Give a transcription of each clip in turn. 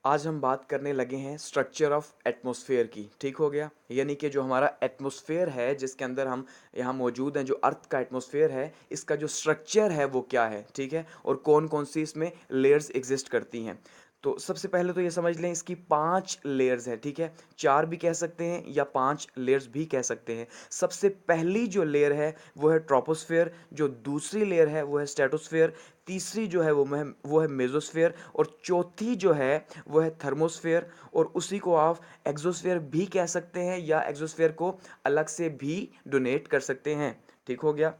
आज हम बात करने लगे हैं स्ट्रक्चर ऑफ एटमॉस्फेयर की। ठीक हो गया, यानी कि जो हमारा एटमॉस्फेयर है जिसके अंदर हम यहाँ मौजूद हैं, जो अर्थ का एटमॉस्फेयर है, इसका जो स्ट्रक्चर है वो क्या है। ठीक है, और कौन कौन सी इसमें लेयर्स एग्जिस्ट करती हैं। तो सबसे पहले तो ये समझ लें इसकी 5 लेयर्स हैं। ठीक है, 4 भी कह सकते हैं या 5 लेयर्स भी कह सकते हैं। सबसे पहली जो लेयर है वो है ट्रोपोस्फेयर, जो दूसरी लेयर है वो है स्ट्रेटोस्फेयर, तीसरी जो है वो है मेसोस्फेयर, और चौथी जो है वो है थर्मोस्फेयर, और उसी को आप एक्सोस्फेयर भी कह सकते हैं या एक्सोस्फेयर को अलग से भी डोनेट कर सकते हैं। ठीक हो गया।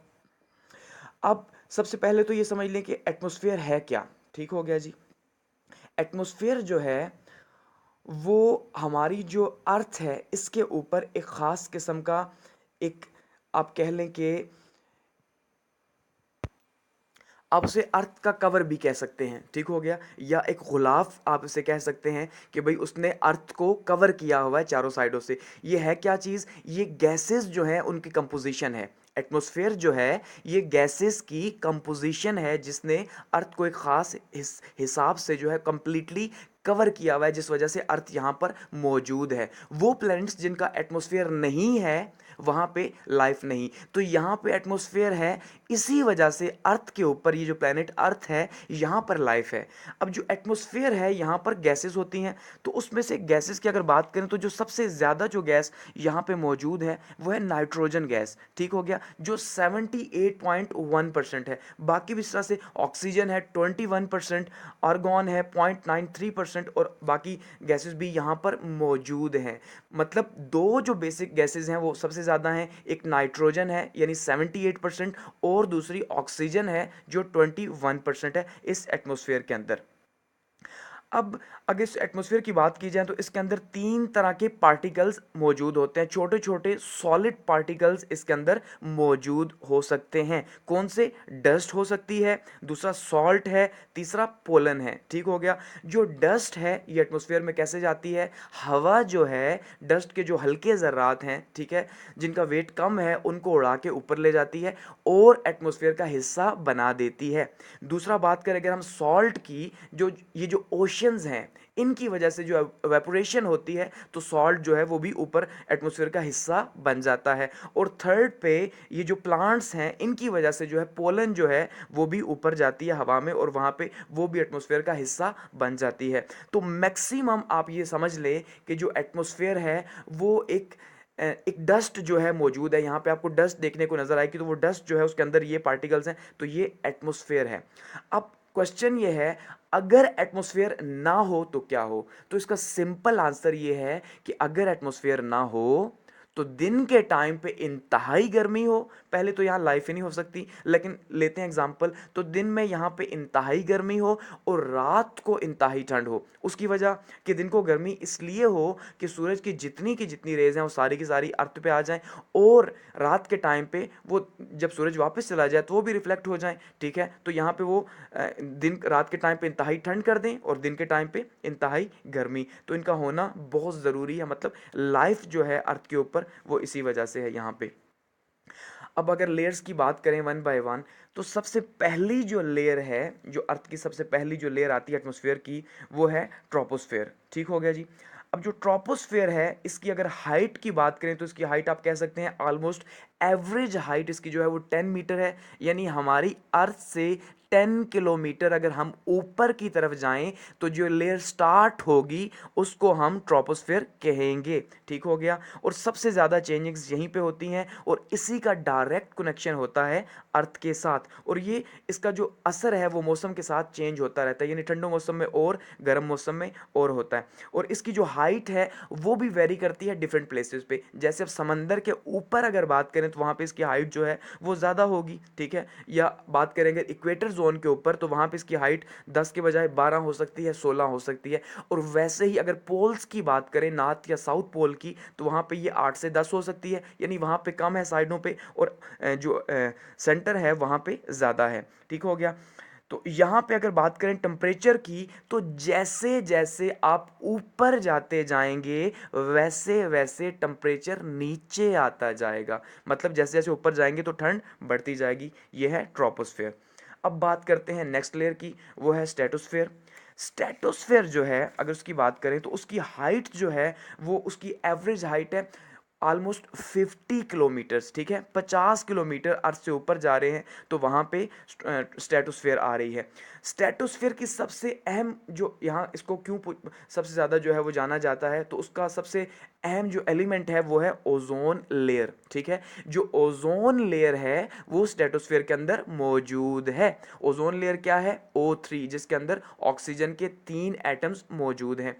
अब सबसे पहले तो ये समझ लें कि एटमॉस्फेयर है क्या। ठीक हो गया जी। एटमॉस्फेयर जो है वो हमारी जो अर्थ है इसके ऊपर एक ख़ास किस्म का एक, आप कह लें कि आप उसे अर्थ का कवर भी कह सकते हैं। ठीक हो गया, या एक गुलाफ आप इसे कह सकते हैं कि भाई उसने अर्थ को कवर किया हुआ है चारों साइडों से। ये है क्या चीज़, ये गैसेस जो है उनकी कंपोजिशन है। एटमॉस्फेयर जो है ये गैसेस की कंपोजिशन है जिसने अर्थ को एक ख़ास हिसाब से जो है कंप्लीटली कवर किया हुआ है, जिस वजह से अर्थ यहाँ पर मौजूद है। वो प्लैनेट्स जिनका एटमॉस्फेयर नहीं है वहाँ पे लाइफ नहीं। तो यहाँ पे एटमॉस्फेयर है, इसी वजह से अर्थ के ऊपर ये जो प्लैनेट अर्थ है यहाँ पर लाइफ है। अब जो एटमॉस्फेयर है यहाँ पर गैसेस होती हैं, तो उसमें से गैसेस की अगर बात करें तो जो सबसे ज़्यादा जो गैस यहाँ पे मौजूद है वो है नाइट्रोजन गैस। ठीक हो गया, जो 78.1% है। बाकी भी इस तरह से ऑक्सीजन है 21%, आर्गॉन है 0.93%, और बाकी गैसेस भी यहाँ पर मौजूद हैं। मतलब दो जो बेसिक गैसेस हैं वो सबसे ज़्यादा हैं, एक नाइट्रोजन है यानी 78%, और दूसरी ऑक्सीजन है जो 21% है इस एटमॉस्फेयर के अंदर। अब अगर इस एटमॉस्फेयर की बात की जाए तो इसके अंदर 3 तरह के पार्टिकल्स मौजूद होते हैं, छोटे छोटे सॉलिड पार्टिकल्स इसके अंदर मौजूद हो सकते हैं। कौन से, डस्ट हो सकती है, दूसरा सॉल्ट है, तीसरा पोलन है। ठीक हो गया। जो डस्ट है ये एटमॉस्फेयर में कैसे जाती है, हवा जो है डस्ट के जो हल्के ज़र्रात हैं, ठीक है, जिनका वेट कम है, उनको उड़ा के ऊपर ले जाती है और एटमॉस्फेयर का हिस्सा बना देती है। दूसरा बात करें अगर हम सॉल्ट की, जो ये जो ओशंस हैं इनकी वजह से जो वेपोरेशन होती है तो सॉल्ट जो है वो भी ऊपर एटमॉस्फेयर का हिस्सा बन जाता है। और थर्ड पे ये जो प्लांट्स हैं इनकी वजह से जो है पोलन जो है वो भी ऊपर जाती है हवा में, और वहाँ पे वो भी एटमॉस्फेयर का हिस्सा बन जाती है। तो मैक्सिमम आप ये समझ ले कि जो एटमॉस्फेयर है वो एक डस्ट जो है मौजूद है। यहाँ पे आपको डस्ट देखने को नजर आएगी, तो वो डस्ट जो है उसके अंदर ये पार्टिकल्स हैं, तो ये एटमॉस्फेयर है। अब क्वेश्चन ये है, अगर एटमॉस्फेयर ना हो तो क्या हो। तो इसका सिंपल आंसर ये है कि अगर एटमॉस्फेयर ना हो तो दिन के टाइम पे इंतहाई गर्मी हो। पहले तो यहाँ लाइफ ही नहीं हो सकती, लेकिन लेते हैं एग्जांपल, तो दिन में यहाँ पे इंतहाई गर्मी हो और रात को इंतहाई ठंड हो। उसकी वजह कि दिन को गर्मी इसलिए हो कि सूरज की जितनी रेज हैं वो सारी की सारी अर्थ पे आ जाएं, और रात के टाइम पे वो जब सूरज वापस चला जाए तो वो भी रिफ्लेक्ट हो जाएं। ठीक है, तो यहाँ पे वो दिन रात के टाइम पे इंतहाई ठंड कर दें और दिन के टाइम पे इंतहाई गर्मी। तो इनका होना बहुत ज़रूरी है, मतलब लाइफ जो है अर्थ के ऊपर वो इसी वजह से है यहाँ पे। अब अगर लेयर्स की बात करें वन बाय वन, तो सबसे पहली जो लेयर है, जो अर्थ की सबसे पहली जो लेयर आती है एटमॉस्फेयर की, वो है ट्रोपोस्फेयर। ठीक हो गया जी। अब जो ट्रोपोस्फेयर है इसकी अगर हाइट की बात करें तो इसकी हाइट आप कह सकते हैं ऑलमोस्ट एवरेज हाइट इसकी जो है वो 10 मीटर है। यानी हमारी अर्थ से 10 किलोमीटर अगर हम ऊपर की तरफ जाएं तो जो लेयर स्टार्ट होगी उसको हम ट्रोपोस्फेयर कहेंगे। ठीक हो गया। और सबसे ज़्यादा चेंजिंग्स यहीं पे होती हैं और इसी का डायरेक्ट कनेक्शन होता है अर्थ के साथ। और ये इसका जो असर है वो मौसम के साथ चेंज होता रहता है, यानी ठंडे मौसम में और गर्म मौसम में और होता है। और इसकी जो हाइट है वो भी वेरी करती है डिफरेंट प्लेसेस पे। जैसे अब समंदर के ऊपर अगर बात करें तो वहाँ पे इसकी हाइट जो है वो ज़्यादा होगी। ठीक है, या बात करेंगे इक्वेटर जोन के ऊपर तो वहाँ पे इसकी हाइट 10 के बजाय 12 हो सकती है, 16 हो सकती है। और वैसे ही अगर पोल्स की बात करें, नॉर्थ या साउथ पोल की, तो वहाँ पे ये 8 से 10 हो सकती है, यानी वहाँ पे कम है साइडों पे, और जो सेंटर है वहाँ पे ज़्यादा है। ठीक हो गया। तो यहाँ पे अगर बात करें टेम्परेचर की, तो जैसे जैसे आप ऊपर जाते जाएंगे वैसे वैसे टेम्परेचर नीचे आता जाएगा। मतलब जैसे जैसे ऊपर जाएंगे तो ठंड बढ़ती जाएगी। यह है ट्रोपोस्फेयर। अब बात करते हैं नेक्स्ट लेयर की, वो है स्ट्रेटोस्फेयर। स्ट्रेटोस्फेयर जो है अगर उसकी बात करें तो उसकी हाइट जो है वो उसकी एवरेज हाइट है ऑलमोस्ट 50 किलोमीटर्स, ठीक है, 50 किलोमीटर अर्थ से ऊपर जा रहे हैं तो वहाँ पे स्ट्रेटोस्फेयर आ रही है। स्ट्रेटोस्फेयर की सबसे अहम जो यहाँ इसको क्यों सबसे ज़्यादा जो है वो जाना जाता है, तो उसका सबसे अहम जो एलिमेंट है वो है ओजोन लेयर, ठीक है। जो ओजोन लेयर है वो स्ट्रेटोस्फेयर के अंदर मौजूद है। ओजोन लेयर क्या है? O3, जिसके अंदर ऑक्सीजन के 3 एटम्स मौजूद हैं।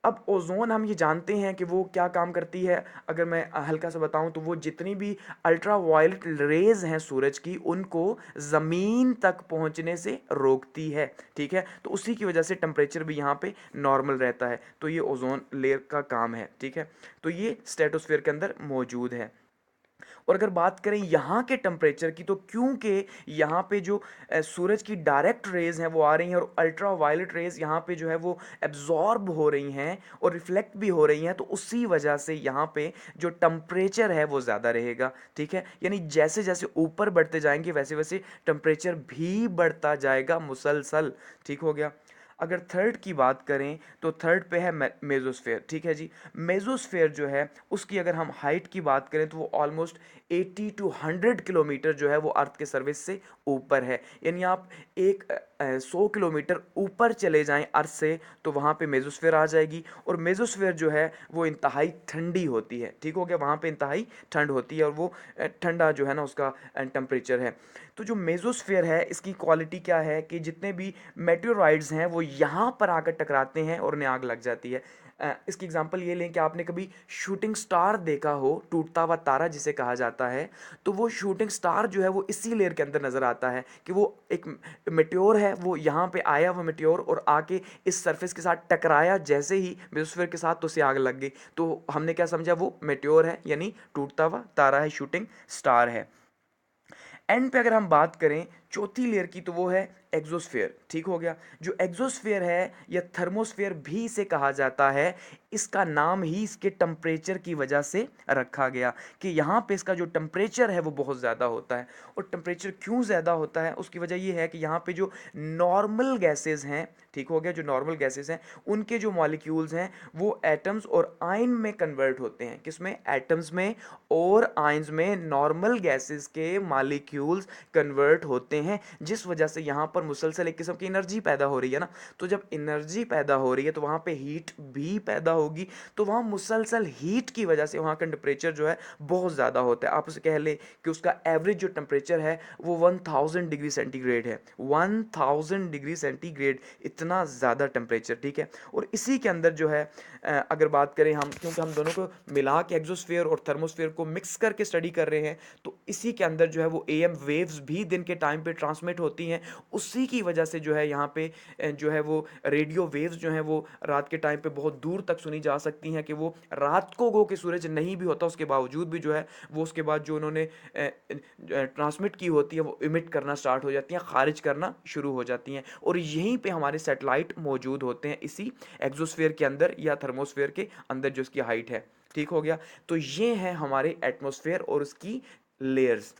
अब ओजोन हम ये जानते हैं कि वो क्या काम करती है। अगर मैं हल्का सा बताऊं तो वो जितनी भी अल्ट्रा वायलेट रेज हैं सूरज की उनको ज़मीन तक पहुंचने से रोकती है, ठीक है। तो उसी की वजह से टेम्परेचर भी यहाँ पे नॉर्मल रहता है। तो ये ओजोन लेयर का काम है, ठीक है। तो ये स्ट्रेटोस्फेयर के अंदर मौजूद है। और अगर बात करें यहाँ के टेम्परेचर की, तो क्योंकि यहाँ पे जो सूरज की डायरेक्ट रेज हैं वो आ रही हैं और अल्ट्रा वायलेट रेज यहाँ पे जो है वो एब्जॉर्ब हो रही हैं और रिफ्लेक्ट भी हो रही हैं, तो उसी वजह से यहाँ पे जो टेम्परेचर है वो ज़्यादा रहेगा, ठीक है। यानी जैसे जैसे ऊपर बढ़ते जाएंगे वैसे वैसे टेम्परेचर भी बढ़ता जाएगा मुसलसल, ठीक हो गया। अगर थर्ड की बात करें तो थर्ड पे है मेजोस्फेयर, ठीक है जी। मेजोस्फेयर जो है उसकी अगर हम हाइट की बात करें तो वो ऑलमोस्ट 80 टू 100 किलोमीटर जो है वो अर्थ के सर्विस से ऊपर है। यानी आप 100 किलोमीटर ऊपर चले जाएं अर्थ से तो वहाँ पे मेजोस्फेयर आ जाएगी। और मेजोस्फेयर जो है वो इंतहाई ठंडी होती है, ठीक हो गया। वहाँ पे इंतहाई ठंड होती है और वो ठंडा जो है ना उसका टेम्परेचर है। तो जो मेजोस्फेयर है इसकी क्वालिटी क्या है कि जितने भी मेटेओराइड्स हैं वो यहाँ पर आकर टकराते हैं और उन्हें आग लग जाती है। इसकी एग्जांपल ये लें कि आपने कभी शूटिंग स्टार देखा हो, टूटता हुआ तारा जिसे कहा जाता है, तो वो शूटिंग स्टार जो है वो इसी लेयर के अंदर नज़र आता है कि वो एक मेटेओर है, वो यहाँ पे आया वो मेटेओर और आके इस सरफेस के साथ टकराया जैसे ही मेसोस्फेयर के साथ, तो उसे आग लग गई। तो हमने क्या समझा? वो मेटेओर है यानी टूटता हुआ तारा है, शूटिंग स्टार है। एंड पे अगर हम बात करें चौथी लेयर की तो वो है एग्जोस्फेयर, ठीक हो गया। जो एग्जोस्फेयर है या थर्मोस्फेयर भी इसे कहा जाता है, इसका नाम ही इसके टेम्परेचर की वजह से रखा गया कि यहाँ पे इसका जो टेम्परेचर है वो बहुत ज़्यादा होता है। और टेम्परेचर क्यों ज़्यादा होता है उसकी वजह ये है कि यहाँ पे जो नॉर्मल गैसेस हैं, ठीक हो गया, जो नॉर्मल गैसेस हैं उनके जो मॉलिक्यूल्स हैं वो एटम्स और आयन में कन्वर्ट होते हैं। किसमें? एटम्स में और आयंस में नॉर्मल गैसेस के मॉलिक्यूल्स कन्वर्ट होते हैं, जिस वजह से यहाँ पर मुसलसल एक किस्म की एनर्जी पैदा हो रही है ना। तो जब एनर्जी पैदा हो रही है तो वहाँ पे हीट भी पैदा होगी, तो वहाँ मुसलसल हीट की वजह से वहाँ का टेम्परेचर जो है बहुत ज़्यादा होता है। आप उसे कह लें कि उसका एवरेज जो टेम्परेचर है वो 1000 डिग्री सेंटीग्रेड है। 1000 डिग्री सेंटीग्रेड, इतना ज़्यादा टेम्परेचर, ठीक है। और इसी के अंदर जो है अगर बात करें हम, क्योंकि हम दोनों को मिला के एग्जोस्फेयर और थर्मोस्फेयर को मिक्स करके स्टडी कर रहे हैं, तो इसी के अंदर जो है वो एएम वेव्स भी दिन के टाइम पे ट्रांसमिट होती हैं। उसी की वजह से जो है यहाँ पे जो है वो रेडियो वेव्स जो हैं वो रात के टाइम पे बहुत दूर तक सुनी जा सकती हैं कि वो रात को गो के सूरज नहीं भी होता उसके बावजूद भी जो है वो उसके बाद जो उन्होंने ट्रांसमिट की होती है वो इमिट करना स्टार्ट हो जाती हैं, खारिज करना शुरू हो जाती हैं। और यहीं पे हमारे सैटेलाइट मौजूद होते हैं इसी एग्जोस्फेयर के अंदर या थर्मोस्फेयर के अंदर जो इसकी हाइट है, ठीक हो गया। तो ये है हमारे एटमॉस्फेयर और उसकी लेयर्स।